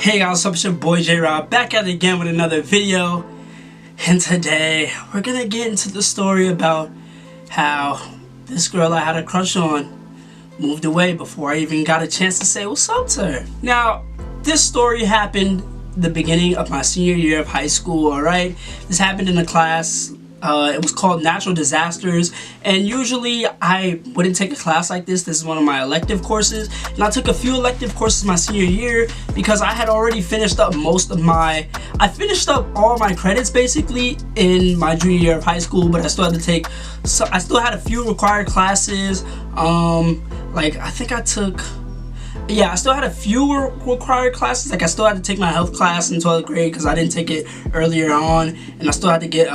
Hey guys, what's up? It's your boy J-Rob back at it again with another video. And today we're gonna get into the story about how this girl I had a crush on moved away before I even got a chance to say what's up to her. Now, this story happened the beginning of my senior year of high school, alright? This happened in a class. It was called Natural Disasters, and usually I wouldn't take a class like this. This is one of my elective courses, and I took a few elective courses my senior year because I had already finished up I finished up all my credits basically in my junior year of high school, but I still had a few required classes. I still had a few required classes. Like, I still had to take my health class in 12th grade because I didn't take it earlier on, and I still had to get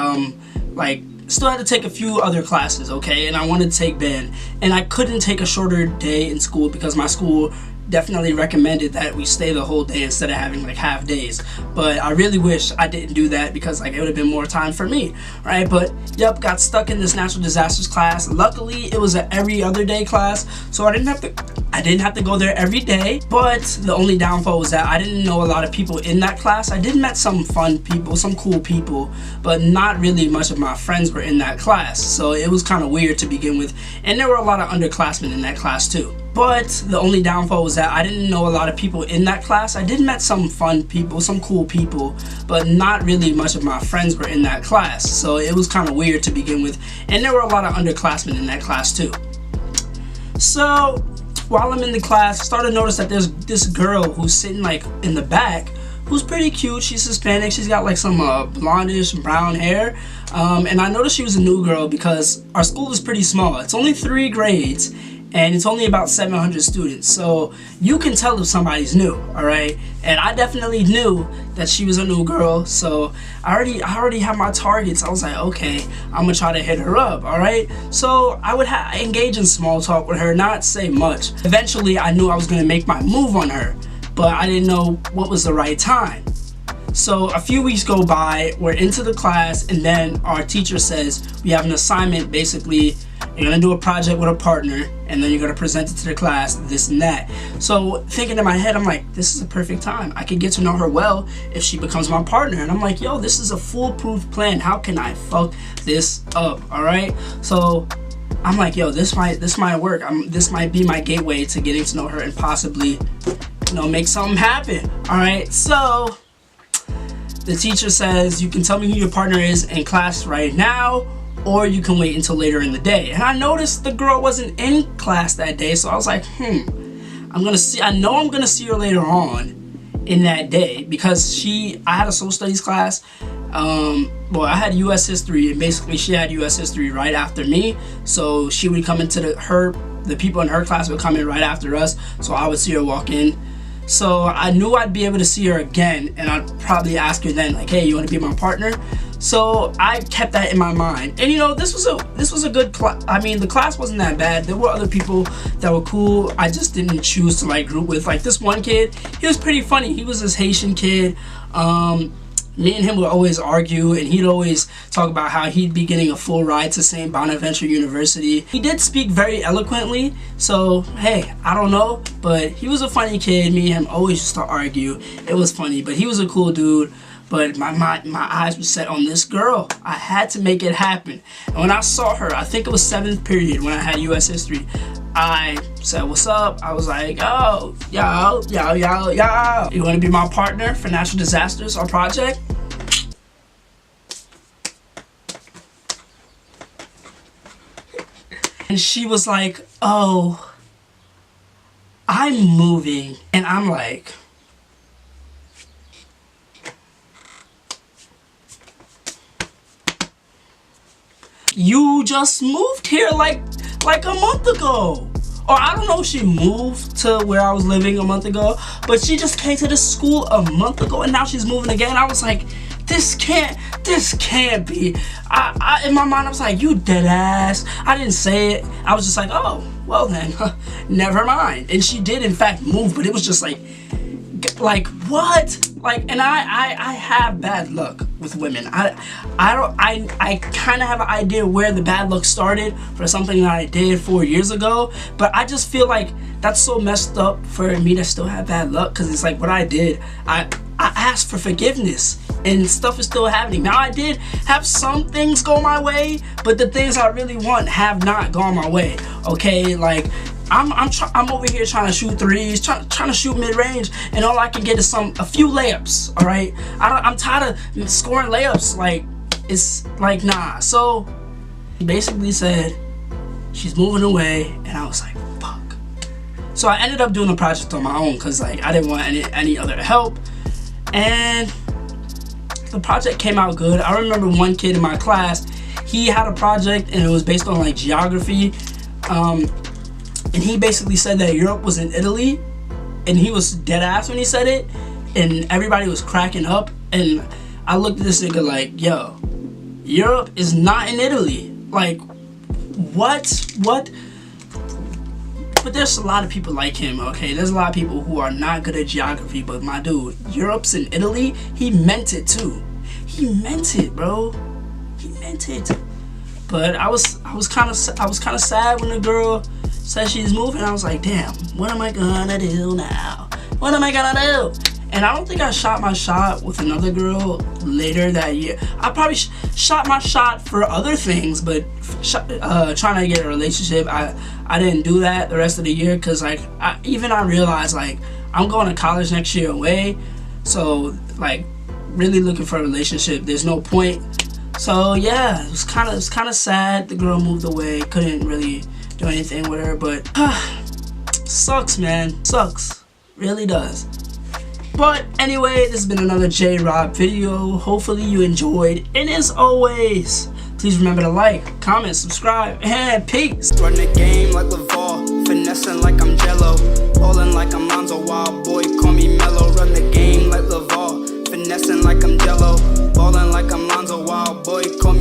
still had to take a few other classes, okay? And I wanted to take band, and I couldn't take a shorter day in school because my school definitely recommended that we stay the whole day instead of having like half days. But I really wish I didn't do that because like it would have been more time for me, right? But yep, got stuck in this natural disasters class. Luckily it was an every other day class, so I didn't have to go there every day. But the only downfall was that I didn't know a lot of people in that class. I did met some fun people, some cool people, but not really much of my friends were in that class, so it was kind of weird to begin with. And there were a lot of underclassmen in that class too. But the only downfall was that I didn't know a lot of people in that class. I did met some fun people, some cool people, but not really much of my friends were in that class, so it was kind of weird to begin with. And there were a lot of underclassmen in that class too. So while I'm in the class, I started to notice that there's this girl who's sitting like in the back who's pretty cute. She's Hispanic. She's got like some blondish brown hair. And I noticed she was a new girl because our school is pretty small. It's only 3 grades. And it's only about 700 students, so you can tell if somebody's new, alright? And I definitely knew that she was a new girl, so I already had my targets. I was like, okay, I'm gonna try to hit her up, alright? So I would engage in small talk with her, not say much. Eventually, I knew I was gonna make my move on her, but I didn't know what was the right time. So a few weeks go by, we're into the class, and then our teacher says, we have an assignment. Basically, you're gonna do a project with a partner, and then you're gonna present it to the class, this and that. So thinking in my head, I'm like, this is a perfect time. I could get to know her well if she becomes my partner. And I'm like, yo, this is a foolproof plan. How can I fuck this up, all right? So I'm like, yo, this might work. This might be my gateway to getting to know her and possibly, make something happen, all right? So the teacher says, you can tell me who your partner is in class right now, or you can wait until later in the day. And I noticed the girl wasn't in class that day, so I was like, I know I'm gonna see her later on in that day because I had a social studies class. I had US history, and basically she had US history right after me, so she would come into the people in her class would come in right after us, so I would see her walk in. So I knew I'd be able to see her again, and I'd probably ask her then, like, hey, you want to be my partner? So I kept that in my mind. And this was a good class. I mean, the class wasn't that bad. There were other people that were cool. I just didn't choose to like group with. Like this one kid, he was pretty funny. He was this Haitian kid. Me and him would always argue, and he'd always talk about how he'd be getting a full ride to St. Bonaventure University. He did speak very eloquently, so hey, I don't know, but he was a funny kid. Me and him always used to argue. It was funny, but he was a cool dude. But my eyes were set on this girl. I had to make it happen. And when I saw her, I think it was 7th period when I had US history, I said, what's up? I was like, yo. You want to be my partner for natural disasters or project? And she was like, oh, I'm moving. And I'm like, you just moved here like a month ago. Or I don't know if she moved to where I was living a month ago, but she just came to this school a month ago and now she's moving again. I was like, this can't be. In my mind I was like, you dead ass. I didn't say it. I was just like, oh, well then, never mind. And she did in fact move, but it was just like what? Like, and I have bad luck with women. I kind of have an idea where the bad luck started for something that I did 4 years ago, but I just feel like that's so messed up for me to still have bad luck, because it's like what I did, I asked for forgiveness and stuff is still happening. Now, I did have some things go my way, but the things I really want have not gone my way. Okay, like I'm over here trying to shoot threes, trying to shoot mid-range, and all I can get is a few layups. All right, I'm tired of scoring layups. Like, it's like, nah. So he basically said she's moving away, and I was like, fuck. So I ended up doing the project on my own, because like I didn't want any other help, and the project came out good. I remember one kid in my class, he had a project and it was based on like geography, and he basically said that Europe was in Italy, and he was dead ass when he said it, and everybody was cracking up. And I looked at this nigga like, yo, Europe is not in Italy. Like, what? But there's a lot of people like him, okay? There's a lot of people who are not good at geography, but my dude, Europe's in Italy, he meant it too. He meant it, bro. He meant it. But I was kind of sad when the girl said she's moving. I was like, damn, what am I gonna do now? What am I gonna do? And I don't think I shot my shot with another girl later that year. I probably shot my shot for other things, but trying to get a relationship, I didn't do that the rest of the year, because like I realized like I'm going to college next year away, so like really looking for a relationship, there's no point. So yeah, it was kind of sad. The girl moved away, couldn't really do anything with her, but sucks, man, sucks, really does. But anyway, this has been another J-Rob video. Hopefully you enjoyed, and as always, please remember to like, comment, subscribe, and peace. Run the game like LeVar, finessing like I'm Jello, ballin' like I'm Lonzo, wild boy, call me Mello. Run the game like LeVar, finessing like I'm Jello, ballin' like I'm Lonzo, wild boy, call me